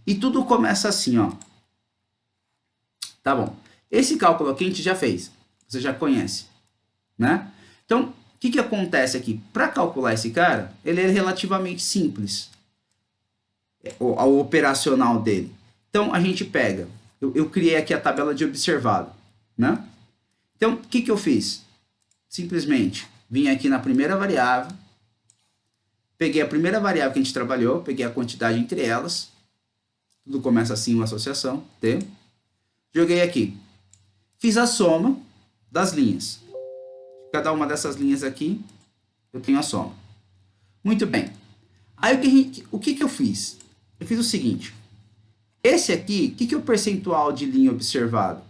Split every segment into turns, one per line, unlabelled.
E tudo começa assim, ó. Tá bom. Esse cálculo aqui a gente já fez. Você já conhece, né? Então, o que acontece aqui? Para calcular esse cara, ele é relativamente simples. O operacional dele. Então, a gente pega. Eu criei aqui a tabela de observado, né? Então, o que eu fiz? Simplesmente vim aqui na primeira variável, peguei a primeira variável que a gente trabalhou, peguei a quantidade entre elas, tudo começa assim, uma associação, T. Joguei aqui. Fiz a soma das linhas. Cada uma dessas linhas aqui, eu tenho a soma. Muito bem. Aí o que eu fiz? Eu fiz o seguinte. Esse aqui, o que é o percentual de linha observado?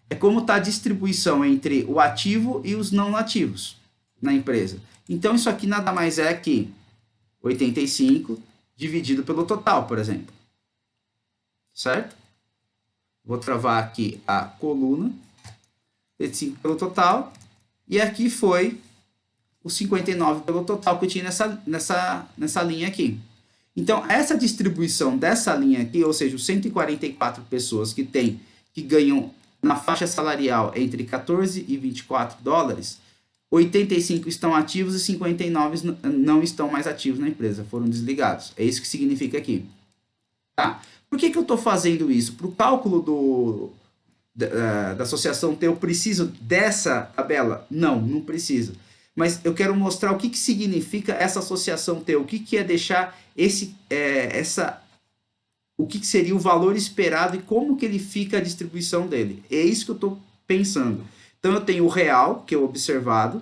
É como está a distribuição entre o ativo e os não ativos na empresa. Então, isso aqui nada mais é que 85 dividido pelo total, por exemplo. Certo? Vou travar aqui a coluna. 85 pelo total. E aqui foi o 59 pelo total que eu tinha nessa linha aqui. Então, essa distribuição dessa linha aqui, ou seja, os 144 pessoas que ganham na faixa salarial entre 14 e 24 dólares, 85 estão ativos e 59 não estão mais ativos na empresa, foram desligados. É isso que significa aqui. Tá? Por que eu estou fazendo isso? Para o cálculo da associação T, eu preciso dessa tabela? Não preciso. Mas eu quero mostrar o que significa essa associação T, o que é deixar o que seria o valor esperado e como que ele fica a distribuição dele. É isso que eu estou pensando. Então, eu tenho o real, que é o observado,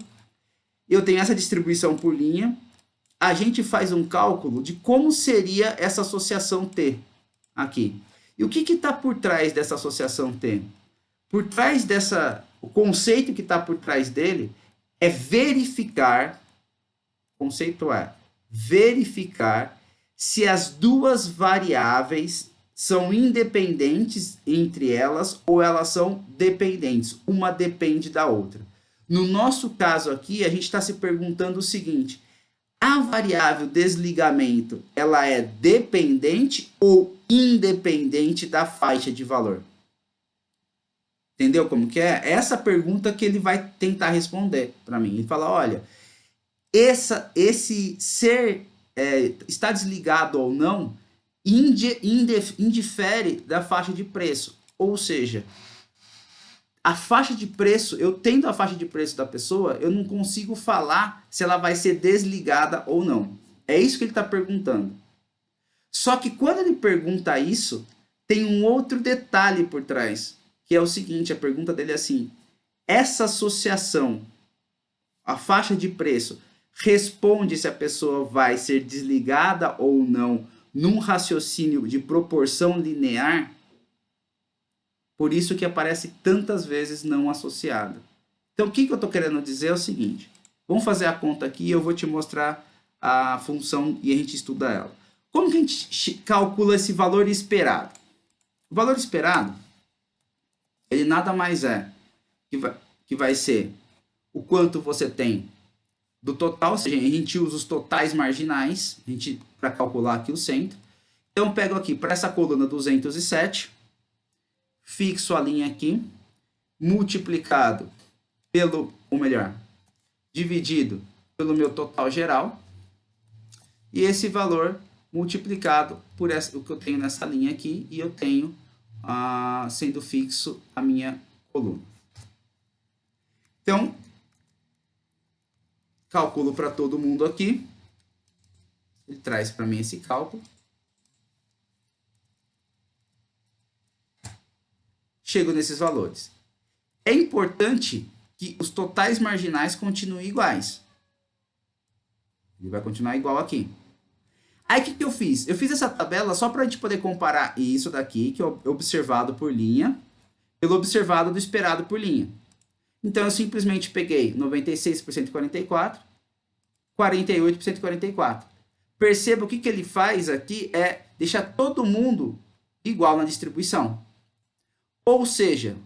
eu tenho essa distribuição por linha, a gente faz um cálculo de como seria essa associação T aqui. E o que está por trás dessa associação T? Por trás o conceito que está por trás dele é verificar, o conceito é verificar se as duas variáveis são independentes entre elas ou elas são dependentes. Uma depende da outra. No nosso caso aqui, a gente está se perguntando o seguinte: a variável desligamento, ela é dependente ou independente da faixa de valor? Entendeu como que é? Essa pergunta que ele vai tentar responder para mim. Ele fala, olha, esse ser está desligado ou não indifere da faixa de preço. Ou seja, a faixa de preço, eu tendo a faixa de preço da pessoa, eu não consigo falar se ela vai ser desligada ou não. É isso que ele está perguntando. Só que quando ele pergunta isso, tem um outro detalhe por trás, que é o seguinte, a pergunta dele é assim, essa associação, a faixa de preço, responde se a pessoa vai ser desligada ou não num raciocínio de proporção linear? Por isso que aparece tantas vezes não associada. Então, o que eu estou querendo dizer é o seguinte, vamos fazer a conta aqui e eu vou te mostrar a função e a gente estuda ela. Como que a gente calcula esse valor esperado? O valor esperado, ele nada mais é que vai ser o quanto você tem do total, ou seja, a gente usa os totais marginais para calcular aqui o centro. Então, eu pego aqui para essa coluna 207, fixo a linha aqui, multiplicado dividido pelo meu total geral, e esse valor multiplicado por o que eu tenho nessa linha aqui, e eu tenho sendo fixo a minha coluna. Então, calculo para todo mundo aqui. Ele traz para mim esse cálculo. Chego nesses valores. É importante que os totais marginais continuem iguais. Ele vai continuar igual aqui. Aí o que eu fiz? Eu fiz essa tabela só para a gente poder comparar isso daqui, que é observado por linha, pelo observado do esperado por linha. Então, eu simplesmente peguei 96 por 144, 48 por 144. Perceba o que ele faz aqui é deixar todo mundo igual na distribuição. Ou seja,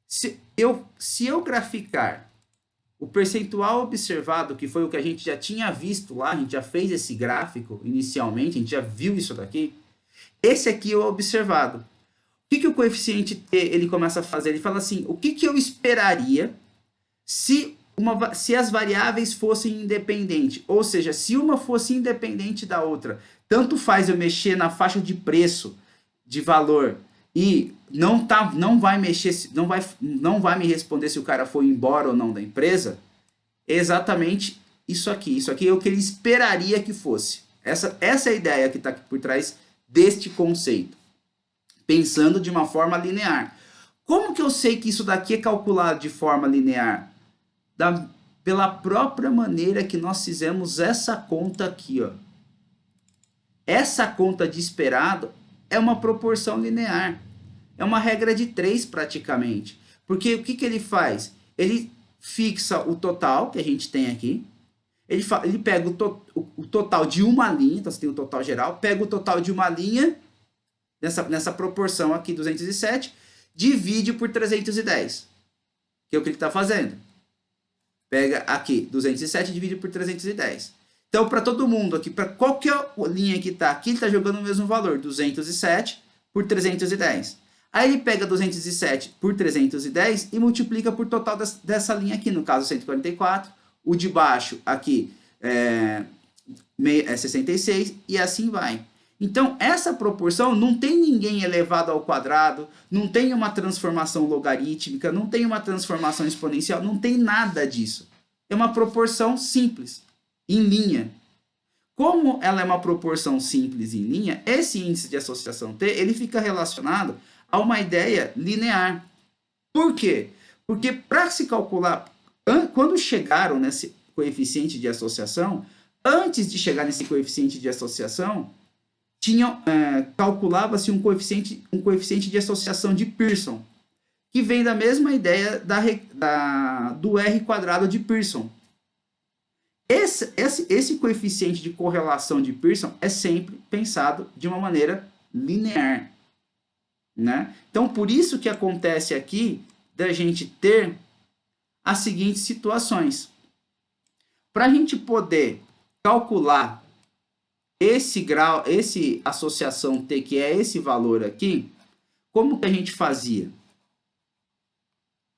se eu graficar O percentual observado, que foi o que a gente já tinha visto lá, a gente já fez esse gráfico inicialmente, a gente já viu isso daqui. Esse aqui é o observado. O que o coeficiente T ele começa a fazer? Ele fala assim, o que eu esperaria se as variáveis fossem independentes? Ou seja, se uma fosse independente da outra, tanto faz eu mexer na faixa de preço, de valor, e não vai mexer, não vai me responder se o cara foi embora ou não da empresa, é exatamente isso aqui. Isso aqui é o que ele esperaria que fosse. Essa é a ideia que está aqui por trás deste conceito. Pensando de uma forma linear. Como que eu sei que isso daqui é calculado de forma linear? Pela própria maneira que nós fizemos essa conta aqui, ó. Essa conta de esperado é uma proporção linear. É uma regra de 3 praticamente. Porque o que ele faz? Ele fixa o total que a gente tem aqui. Ele pega o total de uma linha, então você tem o total geral, pega o total de uma linha, nessa proporção aqui, 207, divide por 310. Que é o que ele está fazendo. Pega aqui, 207 divide por 310. Então, para todo mundo aqui, para qualquer linha que está aqui, ele está jogando o mesmo valor, 207 por 310. Aí ele pega 207 por 310 e multiplica por total dessa linha aqui, no caso 144. O de baixo aqui é 66 e assim vai. Então, essa proporção não tem ninguém elevado ao quadrado, não tem uma transformação logarítmica, não tem uma transformação exponencial, não tem nada disso. É uma proporção simples, em linha. Como ela é uma proporção simples em linha, esse índice de associação T ele fica relacionado a uma ideia linear. Por quê? Porque para se calcular, quando chegaram nesse coeficiente de associação, antes de chegar nesse coeficiente de associação, calculava-se um coeficiente de associação de Pearson, que vem da mesma ideia do R quadrado de Pearson. Esse coeficiente de correlação de Pearson é sempre pensado de uma maneira linear. Né? Então, por isso que acontece aqui da gente ter as seguintes situações. Para a gente poder calcular esse grau, esse associação T, que é esse valor aqui, como que a gente fazia?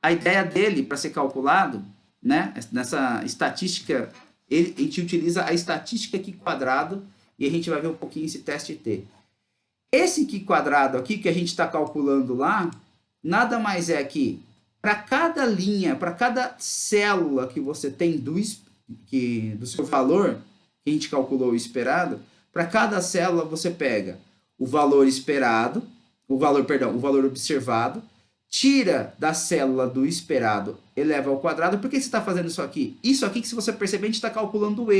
A ideia dele, para ser calculado, né, nessa estatística, a gente utiliza a estatística aqui quadrado, e a gente vai ver um pouquinho esse teste T. Esse Q quadrado aqui, que a gente está calculando lá, nada mais é que, para cada linha, para cada célula que você tem do seu valor, que a gente calculou o esperado, para cada célula você pega o valor esperado, o valor observado, tira da célula do esperado, eleva ao quadrado. Por que você está fazendo isso aqui? Isso aqui que, se você perceber, a gente está calculando o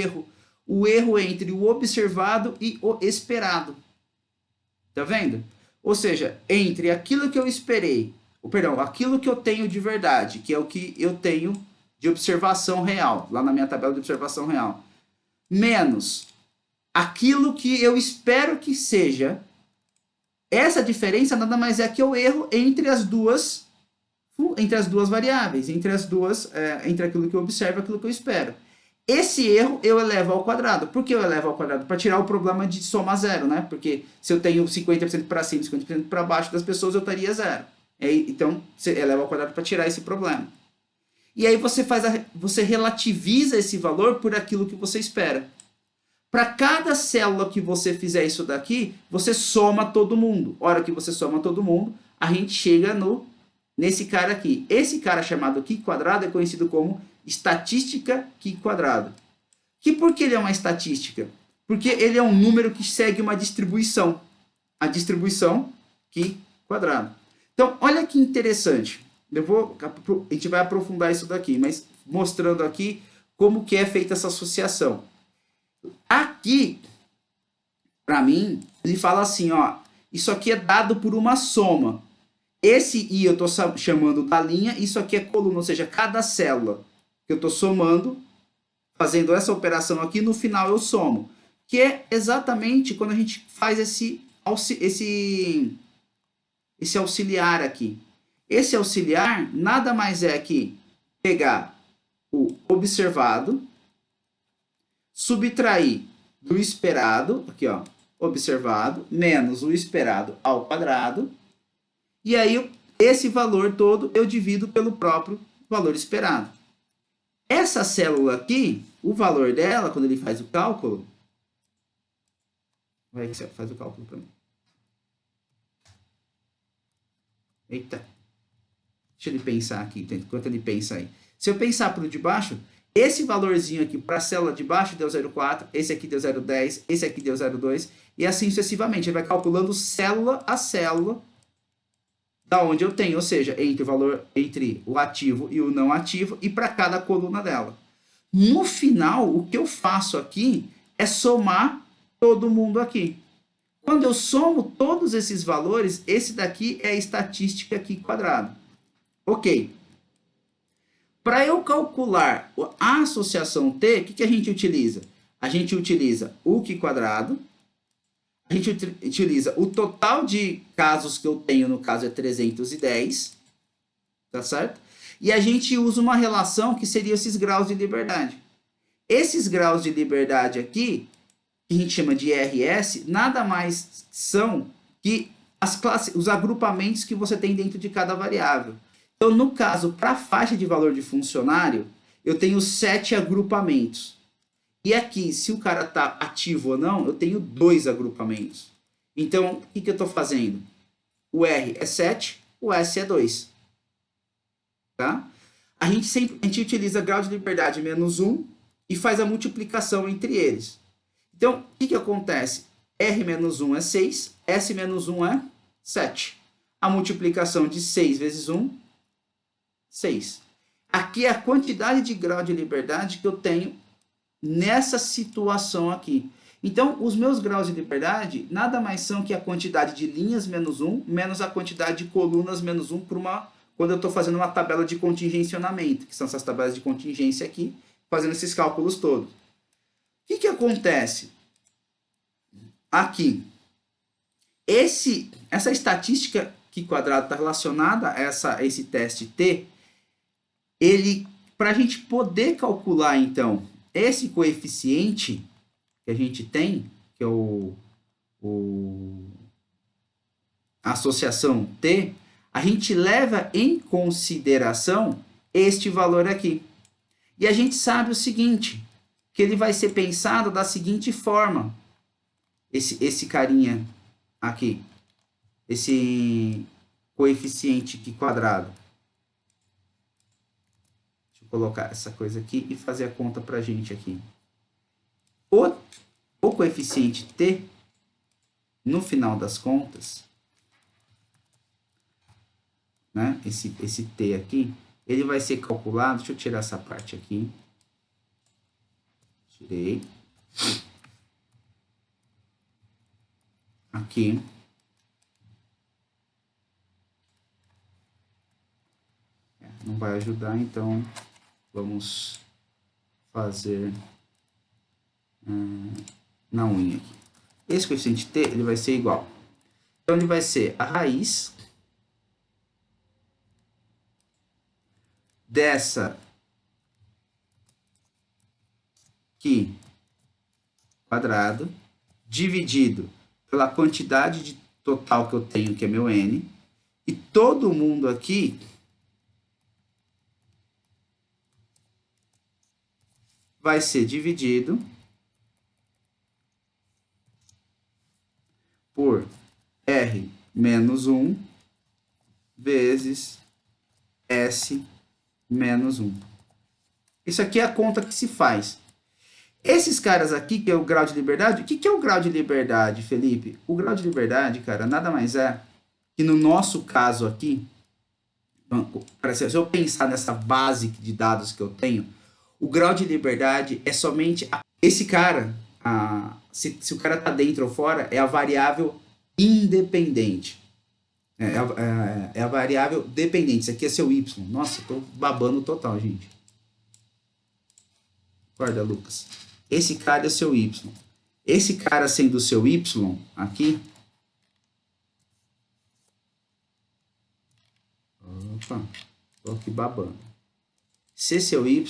erro entre o observado e o esperado. Tá vendo? Ou seja, entre aquilo que eu esperei, aquilo que eu tenho de verdade, que é o que eu tenho de observação real, lá na minha tabela de observação real, menos aquilo que eu espero que seja, essa diferença nada mais é que o erro entre as duas variáveis, entre aquilo que eu observo e aquilo que eu espero. Esse erro eu elevo ao quadrado. Por que eu elevo ao quadrado? Para tirar o problema de soma zero, né? Porque se eu tenho 50% para cima e 50% para baixo das pessoas, eu estaria zero. Então, você eleva ao quadrado para tirar esse problema. E aí você relativiza esse valor por aquilo que você espera. Para cada célula que você fizer isso daqui, você soma todo mundo. A hora que você soma todo mundo, a gente chega nesse cara aqui. Esse cara chamado Q quadrado é conhecido como estatística Q quadrado. E por que ele é uma estatística? Porque ele é um número que segue uma distribuição. A distribuição Q quadrado. Então, olha que interessante. A gente vai aprofundar isso daqui, mas mostrando aqui como que é feita essa associação. Aqui, para mim, ele fala assim, ó, isso aqui é dado por uma soma. Esse I eu estou chamando da linha, isso aqui é coluna, ou seja, cada célula que eu estou somando, fazendo essa operação aqui, no final eu somo. Que é exatamente quando a gente faz esse auxiliar aqui. Esse auxiliar nada mais é que pegar o observado, subtrair do esperado, aqui ó, observado, menos o esperado ao quadrado, e aí esse valor todo eu divido pelo próprio valor esperado. Essa célula aqui, o valor dela, quando ele faz o cálculo, vai, faz o cálculo para mim. Eita. Deixa ele pensar aqui, enquanto ele pensa aí. Se eu pensar para o de baixo, esse valorzinho aqui para a célula de baixo deu 0,4, esse aqui deu 0,10, esse aqui deu 0,2, e assim sucessivamente. Ele vai calculando célula a célula da onde eu tenho, ou seja, entre o valor entre o ativo e o não ativo, e para cada coluna dela. No final, o que eu faço aqui é somar todo mundo aqui. Quando eu somo todos esses valores, esse daqui é a estatística aqui quadrada. Ok. Para eu calcular a associação T, o que a gente utiliza? A gente utiliza o Q quadrado, a gente utiliza o total de casos que eu tenho, no caso é 310, tá certo? E a gente usa uma relação que seria esses graus de liberdade. Esses graus de liberdade aqui, que a gente chama de IRS, nada mais são que as classes, os agrupamentos que você tem dentro de cada variável. Então, no caso, para a faixa de valor de funcionário, eu tenho 7 agrupamentos. E aqui, se o cara está ativo ou não, eu tenho 2 agrupamentos. Então, o que eu estou fazendo? O R é 7, o S é 2. Tá? A gente utiliza grau de liberdade menos 1 e faz a multiplicação entre eles. Então, o que acontece? R menos 1 é 6, S menos 1 é 7. A multiplicação de 6 vezes 1, 6. Aqui é a quantidade de grau de liberdade que eu tenho nessa situação aqui. Então, os meus graus de liberdade nada mais são que a quantidade de linhas menos 1, menos a quantidade de colunas menos 1 quando eu estou fazendo uma tabela de contingencionamento, que são essas tabelas de contingência aqui, fazendo esses cálculos todos. O que acontece? Aqui, essa estatística que quadrado está relacionada a esse teste T, para a gente poder calcular, então, esse coeficiente que a gente tem, que é a associação T, a gente leva em consideração este valor aqui. E a gente sabe o seguinte, que ele vai ser pensado da seguinte forma, esse carinha aqui, esse coeficiente aqui quadrado. Deixa eu colocar essa coisa aqui e fazer a conta para a gente aqui. O coeficiente T, no final das contas, né, esse T aqui, ele vai ser calculado, deixa eu tirar essa parte aqui. Tirei. Aqui. Não vai ajudar, então vamos fazer na unha aqui. Esse coeficiente T, ele vai ser igual. Então, ele vai ser a raiz dessa aqui quadrado dividido pela quantidade de total que eu tenho, que é meu N, e todo mundo aqui vai ser dividido por R menos 1 vezes S menos 1. Isso aqui é a conta que se faz. Esses caras aqui, que é o grau de liberdade, o que é o grau de liberdade, Felipe? O grau de liberdade, cara, nada mais é que no nosso caso aqui, se eu pensar nessa base de dados que eu tenho, o grau de liberdade é somente esse cara, se o cara está dentro ou fora, é a variável independente. É a variável dependente. Isso aqui é seu Y. Nossa, eu tô babando total, gente. Acorda, Lucas. Esse cara é seu Y. Esse cara sendo o seu Y aqui. Opa, tô aqui babando. se seu y,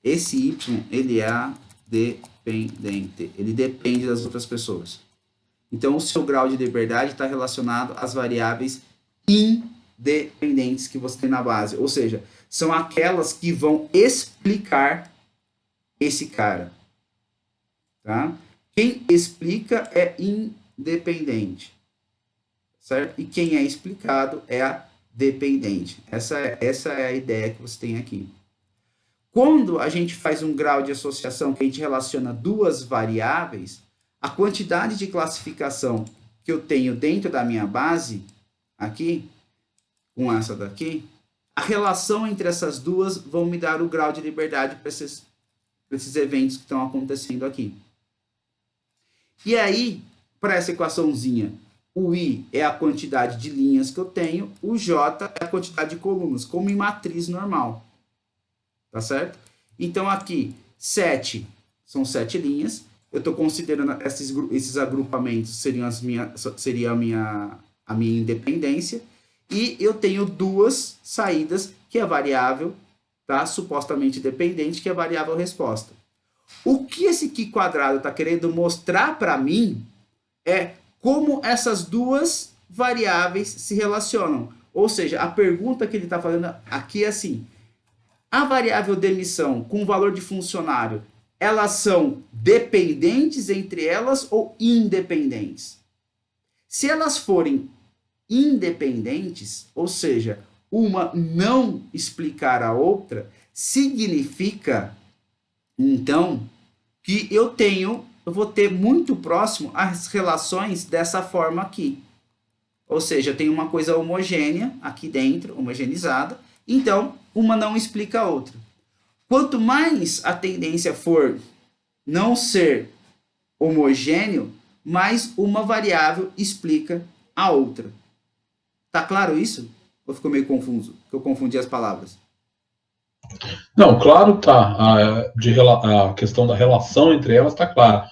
esse y, ele é dependente, ele depende das outras pessoas. Então, o seu grau de liberdade está relacionado às variáveis independentes que você tem na base, ou seja, são aquelas que vão explicar esse cara, tá? Quem explica é independente, certo? E quem é explicado é a dependente. Essa é a ideia que você tem aqui. Quando a gente faz um grau de associação que a gente relaciona duas variáveis, a quantidade de classificação que eu tenho dentro da minha base, aqui, com essa daqui, a relação entre essas duas vão me dar o grau de liberdade para esses eventos que estão acontecendo aqui. E aí, para essa equaçãozinha, o I é a quantidade de linhas que eu tenho, o J é a quantidade de colunas, como em matriz normal. Tá certo? Então, aqui, 7 são 7 linhas. Eu estou considerando esses agrupamentos seria a minha independência. E eu tenho duas saídas, que é a variável, tá? Supostamente dependente, que é a variável resposta. O que esse aqui quadrado está querendo mostrar para mim é como essas duas variáveis se relacionam. Ou seja, a pergunta que ele está fazendo aqui é assim: a variável demissão com o valor de funcionário, elas são dependentes entre elas ou independentes? Se elas forem independentes, ou seja, uma não explicar a outra, significa, então, que eu vou ter muito próximo as relações dessa forma aqui. Ou seja, eu tenho uma coisa homogênea aqui dentro, homogeneizada, então uma não explica a outra. Quanto mais a tendência for não ser homogêneo, mais uma variável explica a outra. Tá claro isso? Ou ficou meio confuso? Que eu confundi as palavras.
Não, claro tá. A questão da relação entre elas está clara.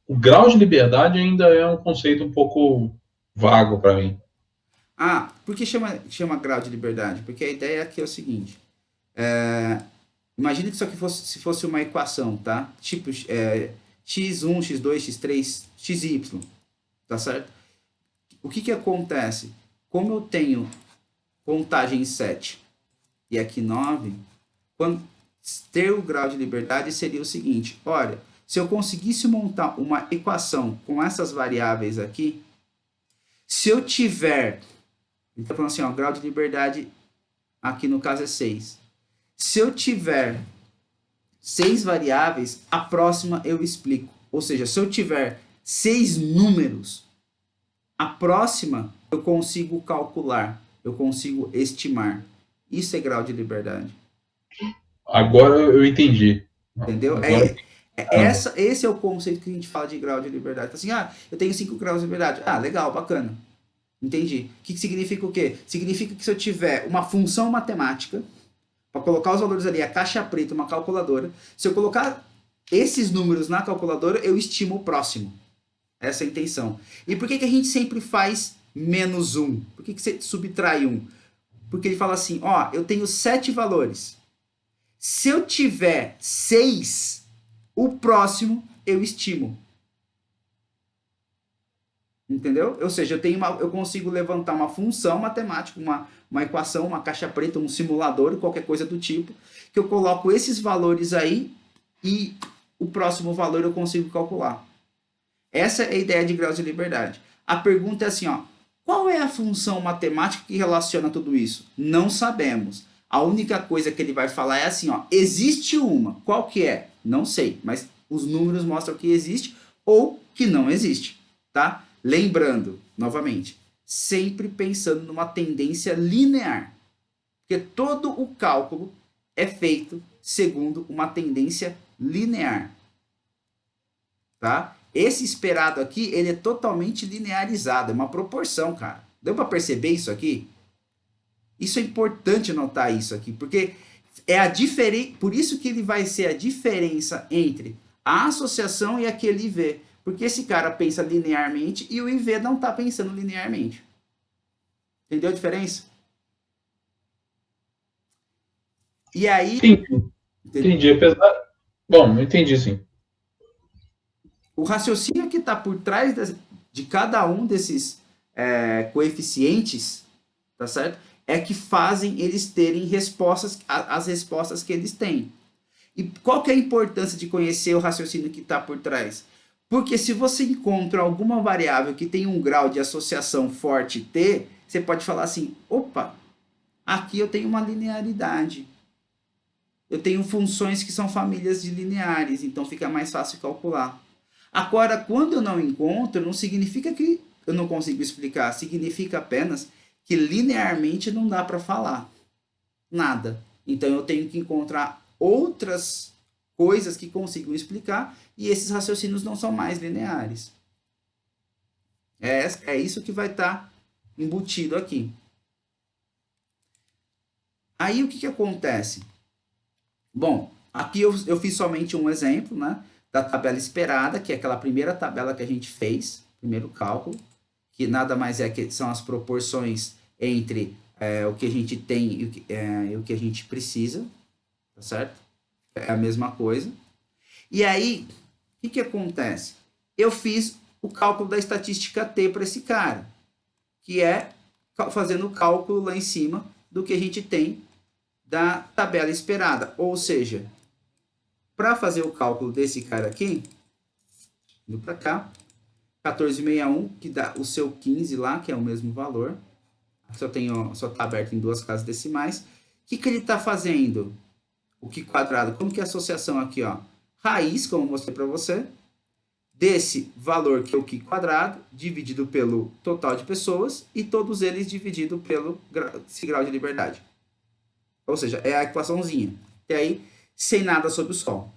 O grau de liberdade ainda é um conceito um pouco vago para mim.
Ah, por que chama grau de liberdade? Porque a ideia aqui é o seguinte. Imagina que isso aqui se fosse uma equação, tá? Tipo x1, x2, x3, xy, tá certo? O que acontece? Como eu tenho contagem 7 e aqui 9, ter o grau de liberdade seria o seguinte: olha, se eu conseguisse montar uma equação com essas variáveis aqui, se eu tiver, ele está falando assim, ó, grau de liberdade aqui no caso é 6. Se eu tiver 6 variáveis, a próxima eu explico. Ou seja, se eu tiver 6 números, a próxima eu consigo calcular, eu consigo estimar. Isso é grau de liberdade.
Agora eu entendi.
Entendeu?
Agora,
Esse é o conceito que a gente fala de grau de liberdade. Assim, eu tenho 5 graus de liberdade. Ah, legal, bacana. Entendi. O que significa o quê? Significa que se eu tiver uma função matemática, para colocar os valores ali, a caixa preta, uma calculadora, se eu colocar esses números na calculadora, eu estimo o próximo. Essa é a intenção. E por que a gente sempre faz menos 1? Por que você subtrai 1? Porque ele fala assim, ó, eu tenho 7 valores. Se eu tiver 6, o próximo eu estimo. Entendeu? Ou seja, eu consigo levantar uma função matemática, uma equação, uma caixa preta, um simulador, qualquer coisa do tipo, que eu coloco esses valores aí e o próximo valor eu consigo calcular. Essa é a ideia de graus de liberdade. A pergunta é assim, ó, qual é a função matemática que relaciona tudo isso? Não sabemos. A única coisa que ele vai falar é assim, ó, existe uma. Qual que é? Não sei, mas os números mostram que existe ou que não existe, tá? Lembrando, novamente, sempre pensando numa tendência linear. Porque todo o cálculo é feito segundo uma tendência linear. Tá? Esse esperado aqui, ele é totalmente linearizado, é uma proporção, cara. Deu para perceber isso aqui? Isso é importante notar isso aqui, porque é a diferença, por isso que ele vai ser a diferença entre a associação e aquele IV. Porque esse cara pensa linearmente e o IV não está pensando linearmente. Entendeu a diferença? E aí,
Entendi. Apesar... Bom, entendi sim.
o raciocínio que está por trás de cada um desses coeficientes, tá certo? É que fazem eles terem respostas, as respostas que eles têm. E qual que é a importância de conhecer o raciocínio que está por trás? Porque se você encontra alguma variável que tem um grau de associação forte T, você pode falar assim: opa, aqui eu tenho uma linearidade. Eu tenho funções que são famílias de lineares, então fica mais fácil calcular. Agora, quando eu não encontro, não significa que eu não consigo explicar, significa apenas que linearmente não dá para falar nada. Então eu tenho que encontrar outras coisas que consigam explicar e esses raciocínios não são mais lineares. É isso que vai estar embutido aqui. Aí o que acontece? Bom, aqui eu fiz somente um exemplo, né, da tabela esperada, que é aquela primeira tabela que a gente fez, primeiro cálculo, que nada mais é que são as proporções entre o que a gente tem e o que a gente precisa, tá certo? É a mesma coisa. E aí, o que acontece? Eu fiz o cálculo da estatística T para esse cara, que é fazendo o cálculo lá em cima do que a gente tem da tabela esperada. Ou seja, para fazer o cálculo desse cara aqui, indo para cá, 1461, que dá o seu 15 lá, que é o mesmo valor. Só está aberto em duas casas decimais. O que ele está fazendo? O que quadrado? Como que é a associação aqui? Ó? Raiz, como eu mostrei para você, desse valor que é o Q quadrado, dividido pelo total de pessoas, e todos eles dividido pelo esse grau de liberdade. Ou seja, é a equaçãozinha. E aí, sem nada sobre o sol.